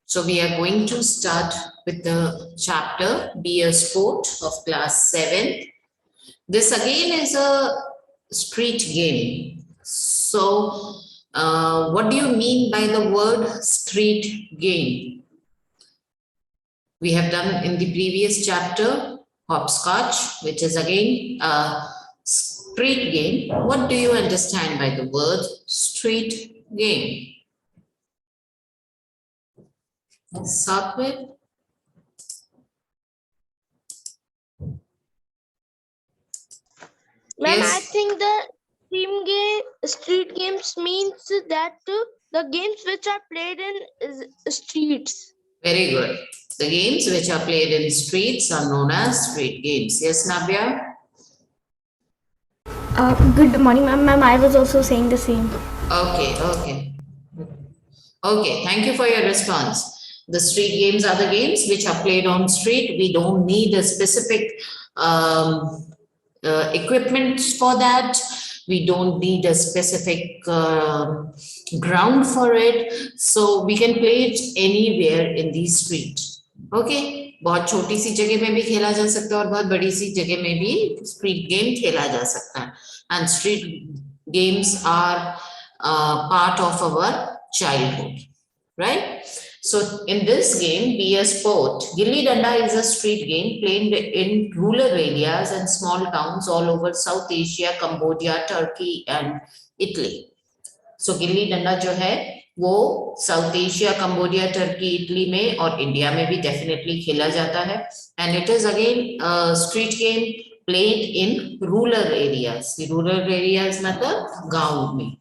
So we are going to start with the chapter Be a Sport of class 7th. This again is a street game. So what do you mean by the word street game? We have done in the previous chapter hopscotch, which is again a street game. What do you understand by the word street game? Start with Ma'am, yes. I think the street games means that the games which are played in streets. Very good. The games which are played in streets are known as street games. Yes, Navya? Good morning, ma'am. Ma'am, I was also saying the same. Okay. Okay, thank you for your response. The street games are the games which are played on street. We don't need a specific equipment for that. We don't need a specific ground for it. So we can play it anywhere in the street. Okay, बहुत छोटी सी जगह में भी खेला जा सकता है और बहुत बड़ी सी जगह में भी स्ट्रीट गेम खेला जा सकता है. And street games are part of our childhood, right? So in this game, Be a Sport, Gilli Danda is a street game played in rural areas and small towns all over South Asia, Cambodia, Turkey and Italy. So Gilli Danda जो है वो south Asia, Cambodia, Turkey, Italy में और India में भी definitely खेला जाता है. And it is again street game played in rural areas. Rural areas मतलब गांव में,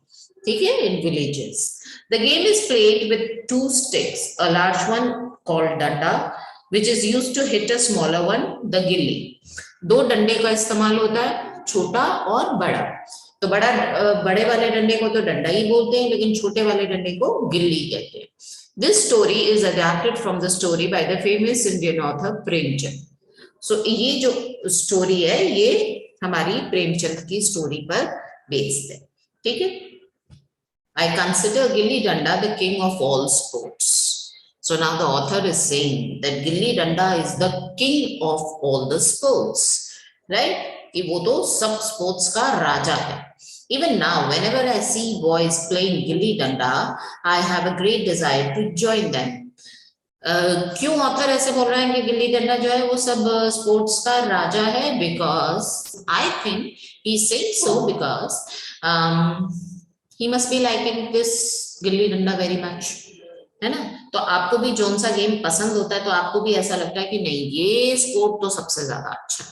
ठीक है, in villages. The game is played with two sticks, a large one called danda, which is used to hit a smaller one, the gilli. दो डंडे का इस्तेमाल होता है, छोटा और बड़ा. तो बड़े वाले डंडे को तो डंडा ही बोलते हैं, लेकिन छोटे वाले डंडे को गिल्ली कहते हैं. This story is adapted from the story by the famous Indian author Premchand. So ये जो स्टोरी है ये हमारी प्रेमचंद की स्टोरी पर बेस्ड है, ठीक है. I consider Gilli Danda the king of all sports. So now the author is saying that Gilli Danda is the king of all the sports, right? कि वो तो सब स्पोर्ट्स का राजा है. Even now, whenever I see boys playing Gilli Danda, I have a great desire to join them. क्यों author ऐसे बोल रहे हैं कि गिल्ली डंडा जो है वो सब स्पोर्ट्स का राजा है? Because I think he said so because he must be liking this gilli danda very much, है ना. तो आपको भी जोन सा गेम पसंद होता है तो आपको भी ऐसा लगता है कि नहीं ये स्पोर्ट तो सबसे ज्यादा अच्छा है,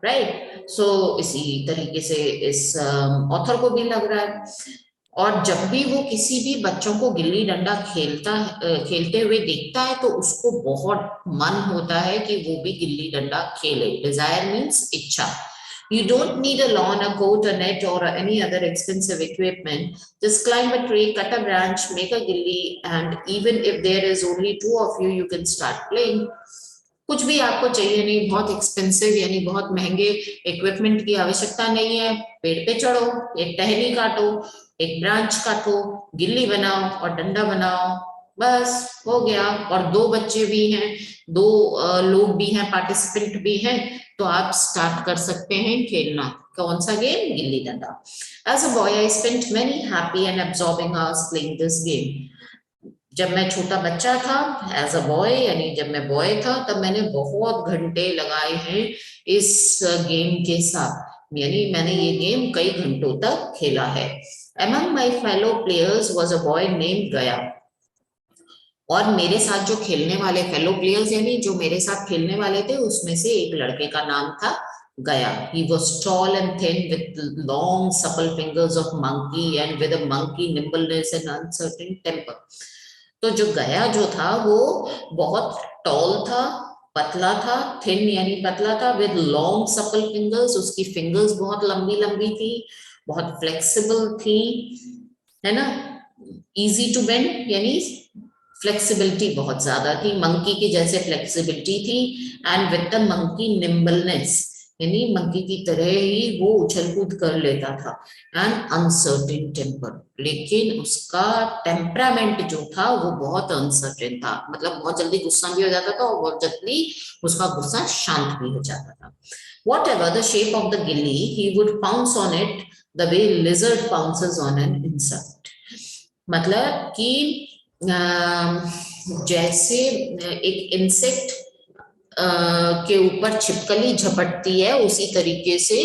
राइट. सो इसी तरीके से इस ऑथर को भी लग रहा है. और जब भी वो किसी भी बच्चों को गिल्ली डंडा खेलते हुए देखता है तो उसको बहुत मन होता है कि वो भी गिल्ली डंडा खेले. डिजायर मीन्स इच्छा. You don't need a lawn, a coat, a net or any other expensive equipment. Just climb a tree, cut a branch, make a gilli, and even if there is only two of you, you can start playing. कुछ भी आपको चाहिए नहीं, बहुत expensive यानी बहुत महंगे equipment की आवश्यकता नहीं है. पेड़ पे चढ़ो, एक टहनी काटो, एक ब्रांच काटो, गिल्ली बनाओ और डंडा बनाओ, बस हो गया. और दो बच्चे भी हैं, दो लोग भी हैं, पार्टिसिपेंट भी हैं, तो आप स्टार्ट कर सकते हैं खेलना. कौन सा game? Gilli danda. As a boy, I spent many happy and absorbing hours playing this game. जब मैं छोटा बच्चा था, एज अ बॉय यानी जब मैं बॉय था, तब मैंने बहुत घंटे लगाए हैं इस गेम के साथ, यानी मैंने ये गेम कई घंटों तक खेला है. Among my fellow players was a boy named Gaya. और मेरे साथ जो खेलने वाले फेलो प्लेयर्स यानी जो मेरे साथ खेलने वाले थे उसमें से एक लड़के का नाम था गया. He was tall and thin with long supple fingers of monkey and with a monkey nimbleness and uncertain temper. तो जो गया जो था वो बहुत टॉल था, पतला था, थिन यानी पतला था, विद लॉन्ग सपल फिंगर्स, उसकी फिंगर्स बहुत लंबी लंबी थी, बहुत फ्लेक्सिबल थी, है ना. इजी टू बेंड यानी फ्लेक्सिबिलिटी बहुत ज्यादा थी, मंकी की जैसे फ्लेक्सिबिलिटी थी. एंड विद द मंकी निम्बलनेस यानी मंकी की तरह ही वो उछल कूद कर लेता था, एंड अनसर्टेन टेम्पर, लेकिन उसका टेम्परामेंट जो था वो बहुत अनसर्टेन था, मतलब बहुत जल्दी गुस्सा भी हो जाता था और बहुत जल्दी उसका गुस्सा शांत भी हो जाता था. Whatever the shape of the gilly, he would pounce on it the way lizard pounces on an insect. मतलब कि जैसे एक इंसेक्ट के ऊपर छिपकली झपटती है, उसी तरीके से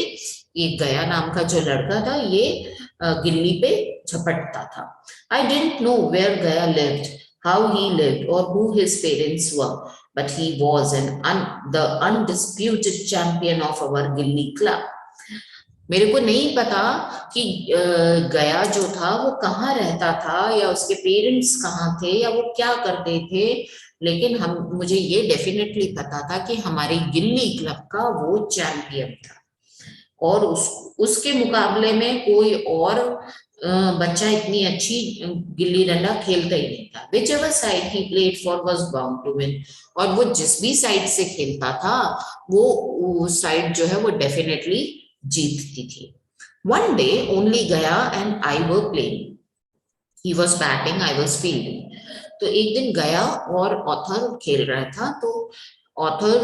ये गया नाम का जो लड़का था ये गिल्ली पे झपटता था. I didn't know where Gaya lived, how he lived, or who his parents were, but he was the undisputed champion of our गिल्ली club. मेरे को नहीं पता कि गया जो था वो कहाँ रहता था, या उसके पेरेंट्स कहाँ थे, या वो क्या करते थे, लेकिन मुझे ये डेफिनेटली पता था कि हमारे गिल्ली क्लब का वो चैंपियन था, और उसके मुकाबले में कोई और बच्चा इतनी अच्छी गिल्ली डंडा खेलता ही नहीं था. Whichever side he played for was bound to win. और वो जिस भी साइड से खेलता था वो साइड जो है वो डेफिनेटली जीतती थी. One day only Gaya and I were playing. He was batting, I was fielding. तो एक दिन गया और ऑथर खेल रहा था, तो ऑथर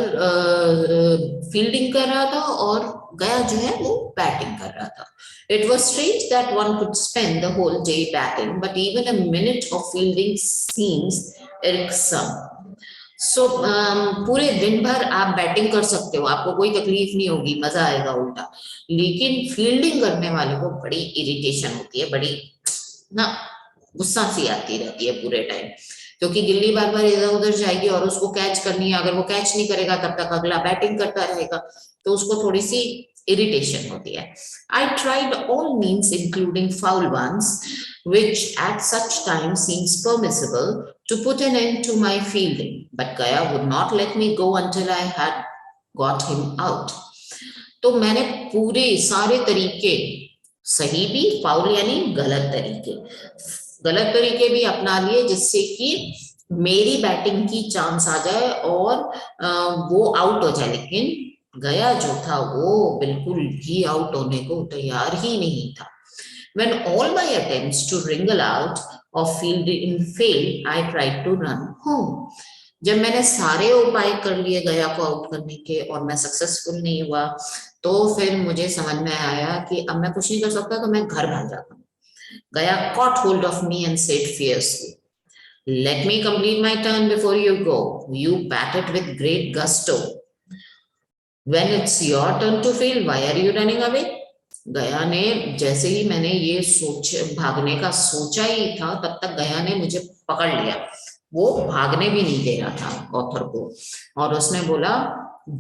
फील्डिंग कर रहा था और गया जो है वो बैटिंग कर रहा था. It was strange that one could spend the whole day batting, but even a minute of fielding seems irksome. So पूरे दिन भर आप बैटिंग कर सकते हो, आपको कोई तकलीफ नहीं होगी, मजा आएगा उल्टा, लेकिन फील्डिंग करने वाले को बड़ी इरिटेशन होती है, बड़ी ना गुस्सा सी आती रहती है पूरे टाइम, क्योंकि गिल्ली बार बार इधर उधर जाएगी और उसको कैच करनी है. अगर वो कैच नहीं करेगा तब तक अगला बैटिंग करता रहेगा, तो उसको थोड़ी सी इरिटेशन होती है. I tried all means including foul ones, which at such time seems permissible, to put an end to my fielding, but Gaya would not let me go until I had got him out. तो मैंने पूरे सारे तरीके, सही भी, foul यानी गलत तरीके भी अपना लिए, जिससे कि मेरी बैटिंग की चांस आ जाए और वो आउट हो जाए. लेकिन गया जो था वो बिल्कुल भी आउट होने को तैयार ही नहीं था. When all my attempts to wriggle out of fielding failed, I tried to run home. जब मैंने सारे उपाय कर लिए गया को आउट करने के और मैं सक्सेसफुल नहीं हुआ, तो फिर मुझे समझ में आया कि अब मैं कुछ नहीं कर सकता, तो मैं घर भाग जाता हूँ. Gaya caught hold of me and said fiercely, "Let me complete my turn before you go. You batted with great gusto. When it's your turn to field, why are you running away?" गया ने, जैसे ही मैंने ये भागने का सोचा ही था, तब तक गया ने मुझे पकड़ लिया. वो भागने भी नहीं दे रहा था ऑथर को, और उसने बोला,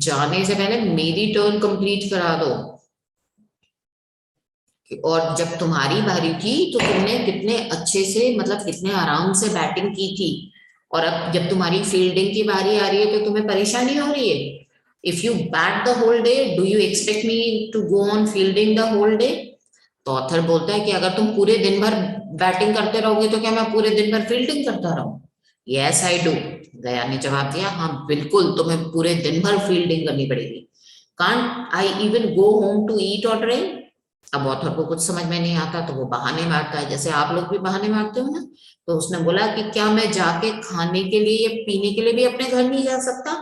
जाने से पहले मेरी टर्न कंप्लीट करा दो, और जब तुम्हारी बारी थी तो तुमने कितने अच्छे से, मतलब कितने आराम से बैटिंग की थी, और अब जब तुम्हारी फील्डिंग की बारी आ रही है तो तुम्हें परेशानी हो रही है. If you bat the whole day, do you expect me to go on fielding the whole day? तो ऑथर बोलता है कि अगर तुम पूरे दिन भर बैटिंग करते रहोगे तो क्या मैं पूरे दिन भर फील्डिंग करता रहूं? यस आई डू, गया ने जवाब दिया. हाँ बिल्कुल, तुम्हें पूरे दिन भर फील्डिंग करनी पड़ेगी. Can't I even go home to eat or drink? अब ऑथर को कुछ समझ में नहीं आता, तो वो बहाने मारता है, जैसे आप लोग भी बहाने मारते हो ना. तो उसने बोला कि क्या मैं जाके खाने के लिए या पीने के लिए भी अपने घर नहीं जा सकता?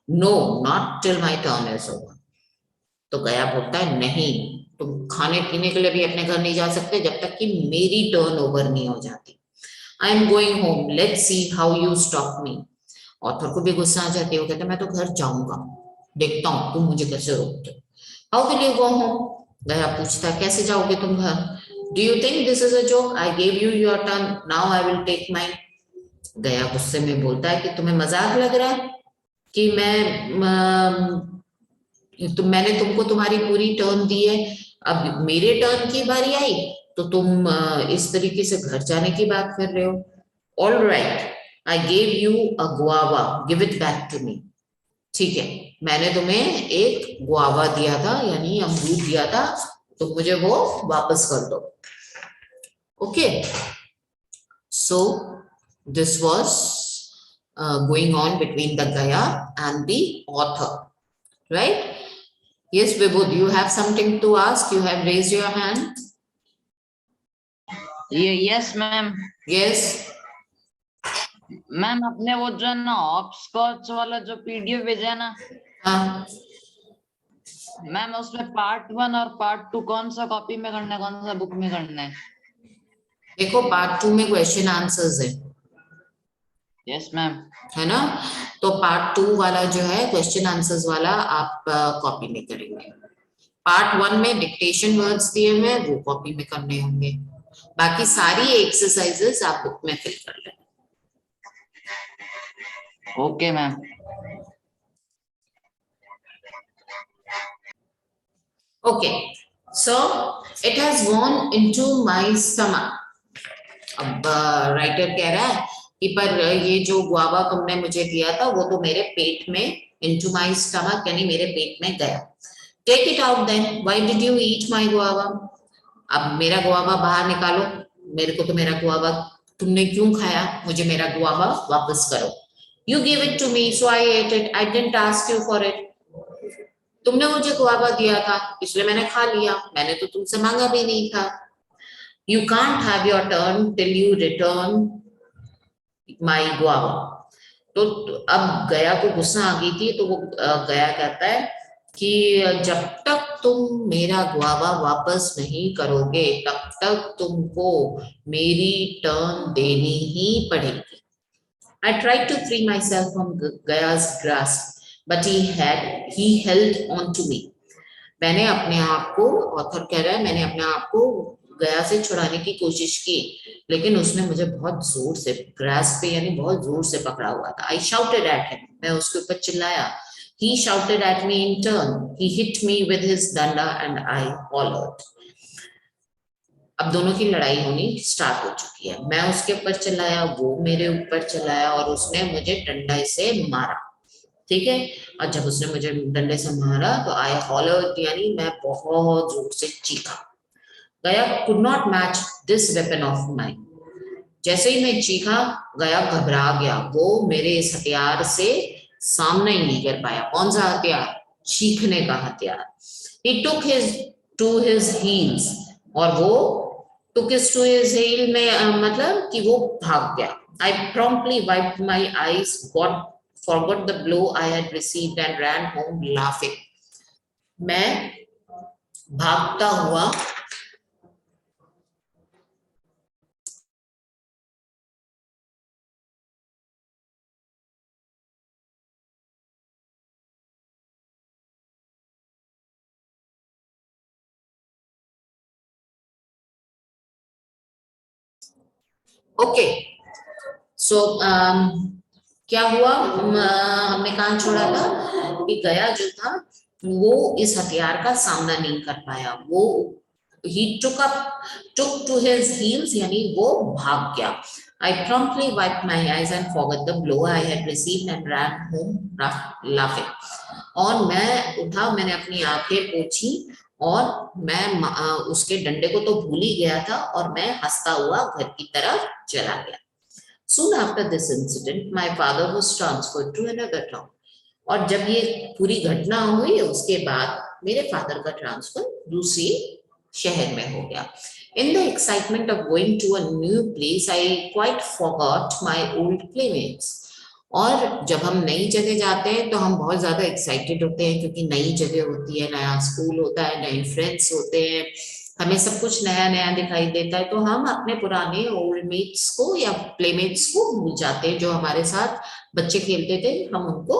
No, not till my turn is over. तो गया बोलता है, नहीं, तुम खाने पीने के लिए भी अपने घर नहीं जा सकते जब तक कि मेरी टर्न ओवर नहीं हो जाती. I am going home, let's see how you stop me. Author को भी गुस्सा आ जाती है, वो कहते हैं मैं तो घर जाऊंगा, देखता हूँ तुम मुझे कैसे रोकते हो. How will you go home? Gaya पूछता, कैसे जाओगे तुम घर? Do you think this is a joke? I gave you your turn, now I will take mine. Gaya गुस्से में बोलता है कि तुम्हें मजाक लग रहा है कि मैंने तुमको तुम्हारी पूरी टर्न दी है, अब मेरे टर्न की बारी आई तो तुम इस तरीके से घर जाने की बात कर रहे हो. All right, I gave you a guava, give it back to me. ठीक है, मैंने तुम्हें एक गुआवा दिया था, यानी अमरूद दिया था, तो मुझे वो वापस कर दो. Okay, so this was going on between the Gaya and the author, right? Yes, Vibhud, you have something to ask? You have raised your hand? Yes ma'am. Yes. Ma'am अपने वो जो है ना हॉपस्कॉच वाला जो पीडीएफ भेजा है ना हाँ, मैम, उसमें पार्ट 1 और पार्ट 2 कौन सा कॉपी में करना है, कौन सा बुक में करना है? देखो पार्ट 2 में क्वेश्चन आंसर्स है, यस मैम। है ना? तो पार्ट 2 वाला जो है क्वेश्चन आंसर्स वाला आप कॉपी में करेंगे। पार्ट 1 में डिक्टेशन वर्ड्स दिए हुए हैं, वो कॉपी में करने होंगे। बाकी सारी एक्सरसाइजेस आप बुक में फिल कर लें। Okay ma'am. Okay, so it has gone into my stomach. अब राइटर कह रहा है कि पर ये जो गुआवा तुमने मुझे दिया था वो तो मेरे पेट में into my stomach यानी मेरे पेट में गया। Take it out then. Why did you eat my guava? अब मेरा गुआवा बाहर निकालो, मेरे को तो मेरा गुआवा तुमने क्यों खाया, मुझे मेरा गुआवा वापस करो। You gave it to me, so I ate it. I didn't ask you for it. तुमने मुझे गुआवा दिया था इसलिए मैंने खा लिया, मैंने तो तुमसे मांगा भी नहीं था। You can't have your turn till you return my guava. तो अब गया को गुस्सा आ गई थी, तो वो गया कहता है कि जब तक तुम मेरा गुआवा वापस नहीं करोगे तब तक तुमको मेरी टर्न देनी ही पड़ेगी। I tried to free myself from Gaya's grasp, but he held on to me. मैंने अपने आप को, ऑथर कह रहा है, मैंने अपने आप को गया से छुड़ाने की कोशिश की, लेकिन उसने मुझे बहुत जोर से, ग्रास्प पे यानी बहुत जोर से पकड़ा हुआ था। I shouted at him, मैं उसके ऊपर चिल्लाया। He shouted at me in turn. He hit me with his danda and I hollered. अब दोनों की लड़ाई होनी स्टार्ट हो चुकी है। मैं उसके ऊपर चिल्लाया, वो मेरे ऊपर चिल्लाया और उसने मुझे डंडे से मारा। ठीक है, और जब उसने मुझे डंडे से मारा तो आई हॉलर्ड यानी मैं बहुत जोर से चीखा। गया could not match this weapon of mine. जैसे ही मैं चीखा गया घबरा गया, वो मेरे इस हथियार से सामना ही नहीं कर पाया। कौन सा हथियार? चीखने का हथियार। He took his to his heels, और वो took his to his heel में मतलब कि वो भाग गया। I promptly wiped my eyes, forgot the blow I had received and ran home laughing. मैं भागता हुआ ओके सो क्या हुआ, हमने कहाँ छोड़ा था कि गया जो था वो इस हथियार का सामना नहीं कर पाया। वो he took to his heels यानी वो भाग गया। I promptly wiped my eyes and forgot the blow I had received and ran home laughing. और मैं उठा, मैंने अपनी आंखें पोंछी और मैं उसके डंडे को तो भूल ही गया था और मैं हंसता हुआ घर की तरफ चला गया। Soon after this incident, my father was transferred to another town. और जब ये पूरी घटना हुई उसके बाद मेरे फादर का ट्रांसफर दूसरी शहर में हो गया। In the excitement of going to a new place, I quite forgot my old playmates. और जब हम नई जगह जाते हैं तो हम बहुत ज्यादा एक्साइटेड होते हैं क्योंकि नई जगह होती है, नया स्कूल होता है, नए फ्रेंड्स होते हैं, हमें सब कुछ नया नया दिखाई देता है, तो हम अपने पुराने ओल्ड मेट्स को या प्लेमेट्स को भूल जाते हैं। जो हमारे साथ बच्चे खेलते थे हम उनको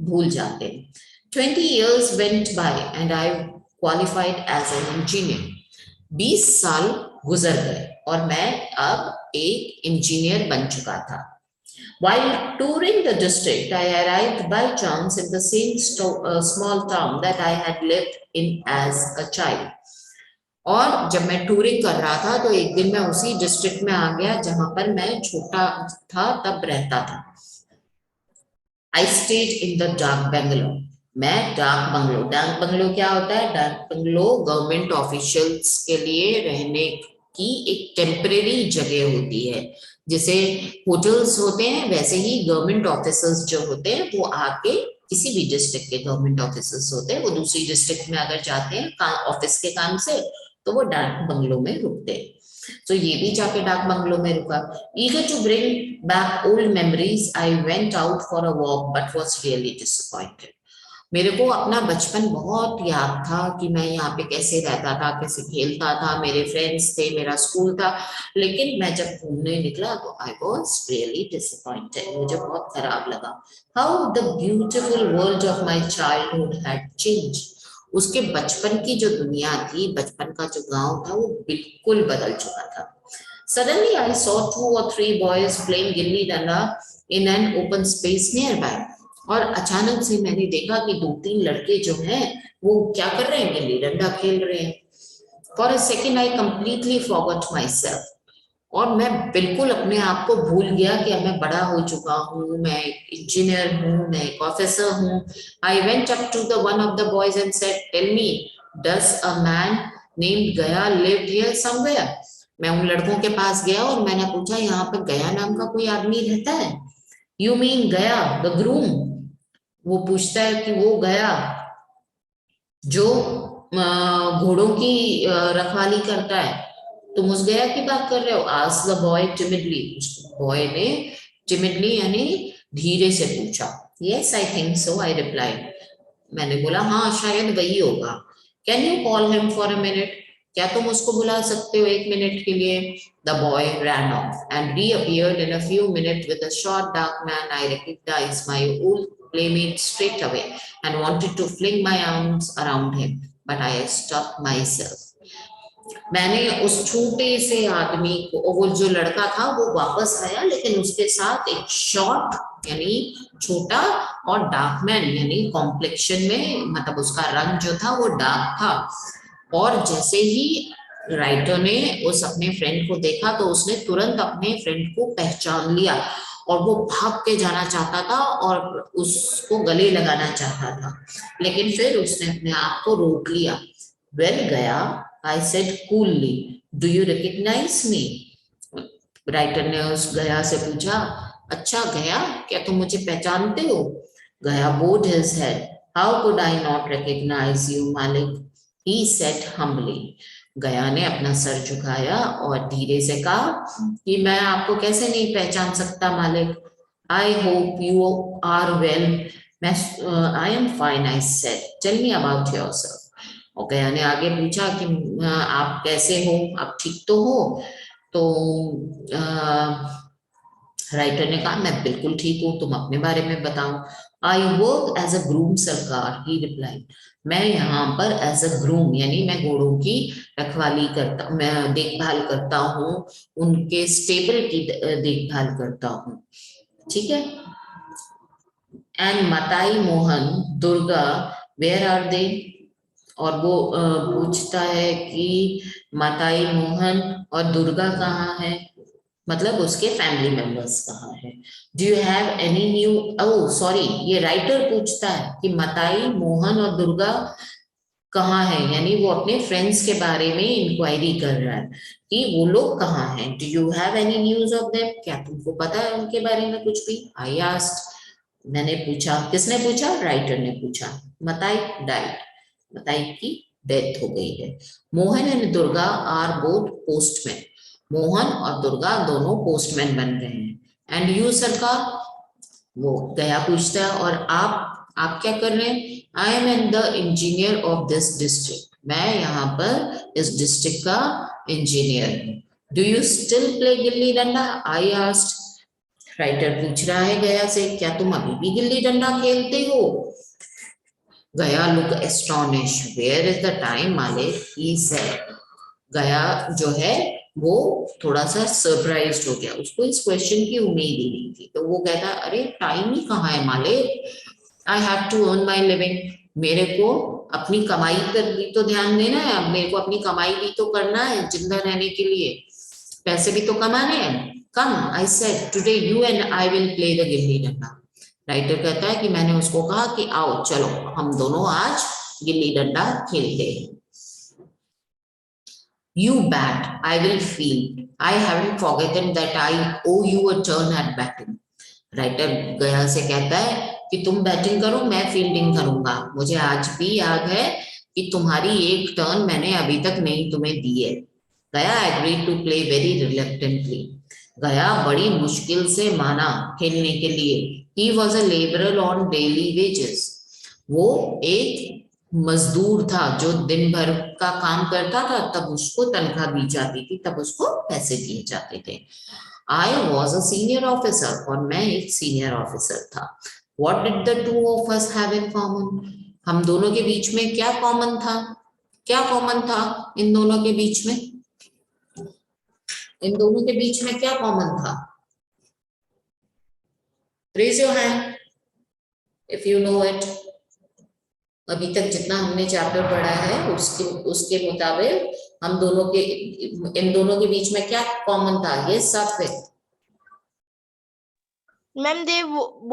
भूल जाते हैं। 20 years went by and I qualified as an engineer. 20 साल गुजर गए और मैं अब एक इंजीनियर बन चुका था। While touring the district, I arrived by chance in the same small town that I had lived in as a child. और जब मैं टूरिंग कर रहा था तो एक दिन मैं उसी डिस्ट्रिक्ट में आ गया जहां पर मैं छोटा था तब रहता था। I stayed in the dark bungalow. मैं डार्क बंगलो क्या होता है? डार्क बंगलो गवर्नमेंट ऑफिशियल्स के लिए रहने की एक टेम्परेरी जगह होती है। जैसे होटल्स होते हैं वैसे ही गवर्नमेंट ऑफिसर्स जो होते हैं वो आके किसी भी डिस्ट्रिक्ट के गवर्नमेंट ऑफिसर्स होते हैं, वो दूसरी डिस्ट्रिक्ट में अगर जाते हैं ऑफिस के काम से, तो वो डाक बंगलों में रुकते हैं। तो ये भी जाके डाक बंगलों में रुका। Eager to bring back old memories, I went out for a walk but was really disappointed. मेरे को अपना बचपन बहुत याद था कि मैं यहाँ पे कैसे रहता था, कैसे खेलता था, मेरे फ्रेंड्स थे, मेरा स्कूल था, लेकिन मैं जब घूमने निकला तो आई वॉज रियली डिसअपॉइंटेड, मुझे बहुत खराब लगा। How the beautiful world of my childhood had change. उसके बचपन की जो दुनिया थी, बचपन का जो गांव था, वो बिल्कुल बदल चुका था। Suddenly I saw 2 or 3 boys playing gilli danda in an open space nearby. और अचानक से मैंने देखा कि 2-3 लड़के जो हैं वो क्या कर रहे हैं, गिल्ली डंडा खेल रहे हैं। For a second I completely forgot myself. और मैं बिल्कुल अपने आप को भूल गया कि अब मैं बड़ा हो चुका हूँ, मैं इंजीनियर हूँ, मैं एक ऑफिसर हूँ। I went up to the one of the boys and said, "Tell me, does a man named Gaya live here somewhere?" मैं उन लड़कों के पास गया और मैंने पूछा, यहाँ पर गया नाम का कोई आदमी रहता है? You mean गया the groom? वो पूछता है कि वो गया जो घोड़ों की रखवाली करता है, तुम उस गया की बात कर रहे हो? Asked the boy timidly. Boy ने timidly यानी धीरे से पूछा। Yes, I think so, I replied. मैंने बोला हाँ शायद वही होगा। Can you call him for a minute? क्या तुम उसको बुला सकते हो 1 मिनट के लिए? The boy ran off and reappeared in a few minutes with a short dark man. I recognized my old playmate straight away and wanted to fling my arms around him, but I stopped myself. मैंने उस छोटे से आदमी को, वो जो लड़का था वो वापस आया, लेकिन उसके साथ एक शॉर्ट यानी छोटा और डार्कमैन यानी कॉम्प्लेक्शन में, मतलब उसका रंग जो था वो डार्क था। और जैसे ही राइटर ने उस अपने फ्रेंड को देखा तो उसने तुरंत अपने फ्रेंड को पहचान लिया और वो भाग के जाना चाहता था और उसको गले लगाना चाहता था, लेकिन फिर उसने अपने आप को रोक लिया। वेल गया, I said coolly, do you recognize me? Writer ने उस गया से पूछा, अच्छा गया, क्या तुम मुझे पहचानते हो? गया bowed his head. How could I not recognize you, Malik? He said humbly. गया ने अपना सर झुकाया और धीरे से कहा कि मैं आपको कैसे नहीं पहचान सकता मालिक। I hope you are well. I am fine, I said. Tell me about yourself. और गया ने आगे पूछा कि आप कैसे हो, आप ठीक तो हो? तो राइटर ने कहा मैं बिल्कुल ठीक हूँ, तुम अपने बारे में बताओ। I work as a groom sarkar, he replied. मैं यहाँ पर एज अ ग्रूम यानी मैं घोड़ों की रखवाली करता, मैं देखभाल करता हूँ, उनके स्टेबल की देखभाल करता हूँ, ठीक है। And Mattai Mohan Durga where are they? और वो पूछता है कि मताई मोहन और दुर्गा कहाँ है, मतलब उसके फैमिली मेंबर्स कहाँ है। Do you have any new, oh sorry, ये राइटर पूछता है कि मताई मोहन और दुर्गा कहाँ है, यानी वो अपने फ्रेंड्स के बारे में इंक्वायरी कर रहा है कि वो लोग कहाँ हैं। Do you have any news of them? क्या तुमको पता है उनके बारे में कुछ भी? आई आस्क्ड, मैंने पूछा। किसने पूछा? राइटर ने पूछा। मताई डाइड, मताई की डेथ हो गई है। Mohan and Durga are both postman, Mohan और दुर्गा दोनों पोस्टमैन बन गए हैं। एंड यू सरकार, वो गया पूछता है, और आप क्या कर रहे हैं? I am in the engineer of this district, मैं यहाँ पर इस डिस्ट्रिक्ट का इंजीनियर हूँ। Do you still play gilli danda? I asked, writer पूछ रहा है गया से, क्या तुम अभी भी गिल्ली डंडा खेलते हो? Gaya look astonished, where is the time malik, he said. गया जो है वो थोड़ा सा सरप्राइज्ड हो गया, उसको इस क्वेश्चन की उम्मीद ही नहीं थी। तो वो कहता, अरे टाइम ही कहाँ है मालिक, I have to earn my living, मेरे को अपनी कमाई पर भी तो ध्यान देना है, मेरे को अपनी कमाई भी तो करना है, जिंदा रहने के लिए पैसे भी तो कमाने हैं। Come, I said, today you and I will play the gilli danda. Writer कहता है कि मैंने उसको कहा कि आओ चलो हम दोनों आज गिल्ली डंडा खेलते हैं। You bat, I will field. I haven't forgotten that I owe you a turn at batting. Writer गया से कहता है कि तुम बैटिंग करो, मैं फील्डिंग करूंगा। मुझे आज भी याद है कि तुम्हारी एक टर्न मैंने अभी तक नहीं तुम्हें दी है। Gaya agreed to play very reluctantly. Gaya बड़ी मुश्किल से माना खेलने के लिए। He was a labourer on daily wages. वो एक मजदूर था जो दिन भर का काम करता था, तब उसको तनख्वाह दी जाती थी, तब उसको पैसे दिए जाते थे। I was a senior officer, और मैं एक सीनियर ऑफिसर था। What did the two of us have in common? हम दोनों के बीच में क्या कॉमन था? क्या कॉमन था इन दोनों के बीच में? इन दोनों के बीच में क्या कॉमन था? Raise your hand if you know it. अभी तक जितना हमने चैप्टर पढ़ा है उसके उसके मुताबिक हम दोनों के, इन दोनों के बीच में क्या कॉमन था? ये सब है। Ma'am, they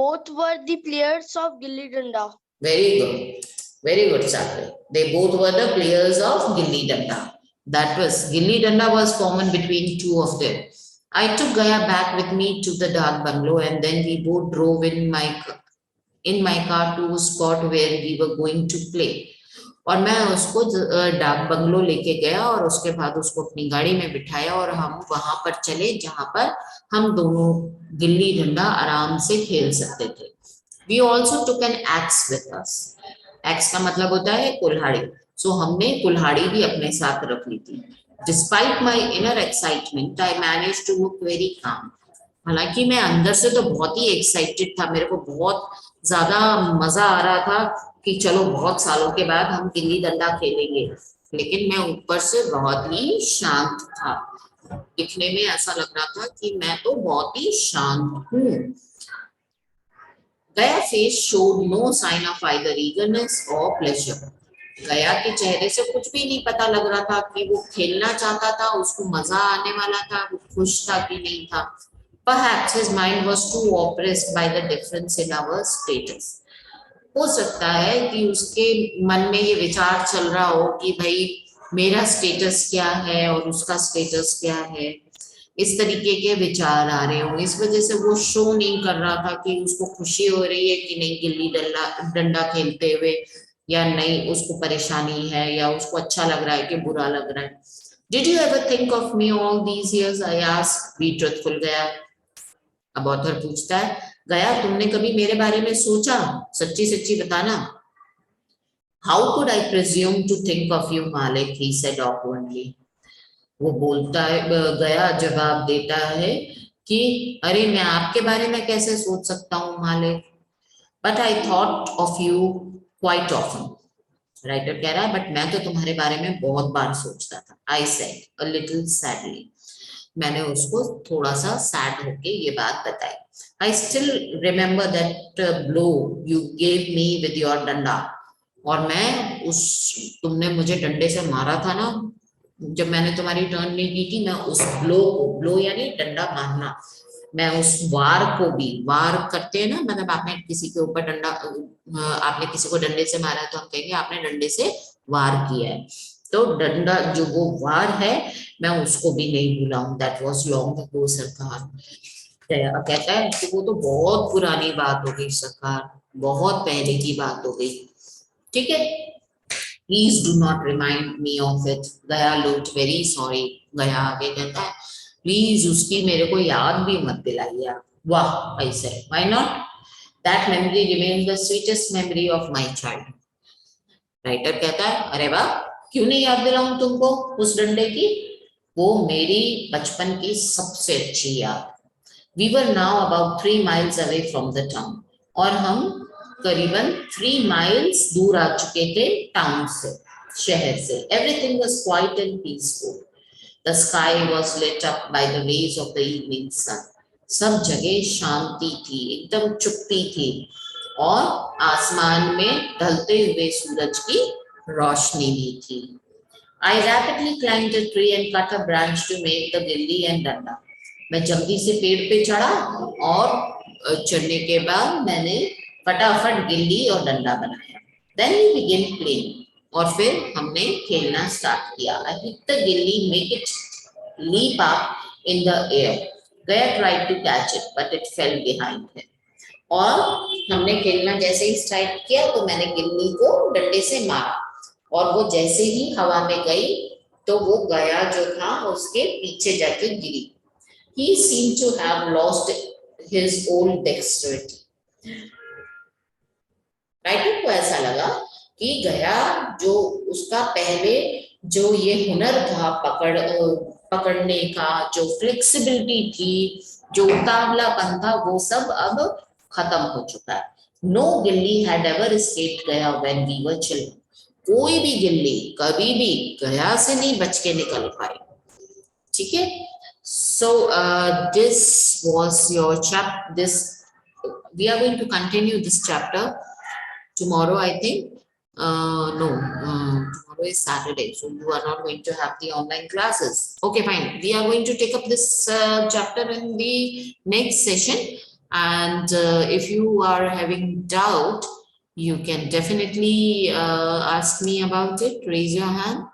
both were the players of Gilli Danda. Very good, Sakri. They both were the players of Gilli Danda. That was, Gilli Danda was common between two of them. I took Gaya back with me to the dark bungalow, and then we both drove in my car to a spot where we were going to play. और मैं उसको डाक bungalow लेके गया और उसके बाद उसको अपनी गाड़ी में बिठाया और हम वहां पर चले जहां पर हम दोनों गिल्ली डंडा आराम से खेल सकते थे। We also took an axe with us. Axe का मतलब होता है कुल्हाड़ी। सो हमने कुल्हाड़ी भी अपने साथ रख ली थी। Despite my inner excitement, I managed to look very calm. हालांकि मैं अंदर से तो बहुत ही एक्साइटेड था, मेरे को बहुत ज्यादा मजा आ रहा था कि चलो बहुत सालों के बाद हम गिल्ली डंडा खेलेंगे, लेकिन मैं ऊपर से बहुत ही शांत था। दिखने में ऐसा लग रहा था कि मैं तो बहुत ही शांत हूँ। Gaya face showed no sign of either eagerness or pleasure. Gaya के चेहरे से कुछ भी नहीं पता लग रहा था कि वो खेलना चाहता था, उसको मजा आने वाला था, वो खुश था कि नहीं था। Perhaps his mind was too oppressed by the difference in our status. हो सकता है कि उसके मन में ये विचार चल रहा हो कि भाई मेरा स्टेटस क्या है और उसका स्टेटस क्या है, इस तरीके के विचार आ रहे होंगे। इस वजह से वो शो नहीं कर रहा था कि उसको खुशी हो रही है कि नहीं गिल्ली डंडा खेलते हुए, या नहीं उसको परेशानी है, या उसको अच्छा लग रहा है कि बुरा लग रहा है। Did you ever think of me all these years? I asked. Be truthful, गया। अब ऑथर पूछता है, गया तुमने कभी मेरे बारे में सोचा? सच्ची सच्ची बताना। How could I presume to think of you, Malik? He said awkwardly. वो बोलता है, गया जवाब देता है कि अरे मैं आपके बारे में कैसे सोच सकता हूँ मालिक। But I thought of you quite often. Writer कह रहा है बट मैं तो तुम्हारे बारे में बहुत बार सोचता था। I said a little sadly. मैंने उसको थोड़ा सा सैड होके ये बात बताई। I still remember that blow you gave me with your डंडा। और मैं तुमने मुझे डंडे से मारा था ना जब मैंने तुम्हारी टर्न नहीं की थी, मैं उस ब्लो यानी डंडा मारना, मैं उस वार को भी, वार करते हैं ना, मतलब आपने किसी के ऊपर डंडा, आपने किसी को डंडे से मारा है तो हम कहेंगे आपने डंडे से वार किया है। तो डंडा जो वो वार है मैं उसको भी नहीं भूला हूँ। दैट वाज लॉन्ग अगो सरकार। कहता है कि वो तो बहुत पुरानी बात हो गई सरकार, बहुत पहले की बात हो गई। ठीक है, please do not remind me of it. गया लुक्ड वेरी सॉरी। गया आगे कहता है प्लीज उसकी मेरे को याद भी मत दिलाइए आप। वाह ऐसे, why not? That memory remains the sweetest memory of my child. Writer कहता है अरे वाह, क्यों नहीं याद दिलाऊं तुमको उस डंडे की, वो मेरी बचपन की सबसे अच्छी याद। We were now about 3 miles away from the town. और हम करीबन 3 miles दूर आ चुके थे टाउन से, शहर से। Everything was quiet and peaceful. The sky was lit up by the rays of the evening sun. सब जगह शांति थी, एकदम चुप्पी थी, और आसमान में ढलते हुए सूरज की रोशनी भी थी। I rapidly climbed a tree and cut a branch to make the gilli and danda. मैं जल्दी से पेड़ पे चढ़ा और चढ़ने के बाद मैंने फटाफट गिल्ली और डंडा बनाया। Then we began playing. और फिर हमने खेलना स्टार्ट किया। I picked the gilli, make it leap up in the air. Gaya tried to catch it, but it fell behind him. और हमने खेलना जैसे ही स्टार्ट किया तो मैंने गिल्ली को डंडे से मारा और वो जैसे ही हवा में गई तो वो गया जो था उसके पीछे जाके गिरी. He seemed to have lost his old dexterity. Writer को ऐसा लगा कि गया जो उसका पहले जो ये हुनर था पकड़ने का, जो फ्लेक्सिबिलिटी थी, जो उतावलापन था, वो सब अब खत्म हो चुका है. नो गिल्ली हैड एवर एस्केप्ड गया व्हेन वी वर चिल्ड्रन. कोई भी गिल्ली कभी भी गया से नहीं बच के निकल पाई. ठीक है. So this was your we are going to continue this chapter tomorrow, I think. No, tomorrow is Saturday, so you are not going to have the online classes. Okay, fine. We are going to take up this chapter in the next session. And if you are having doubt, you can definitely ask me about it. Raise your hand.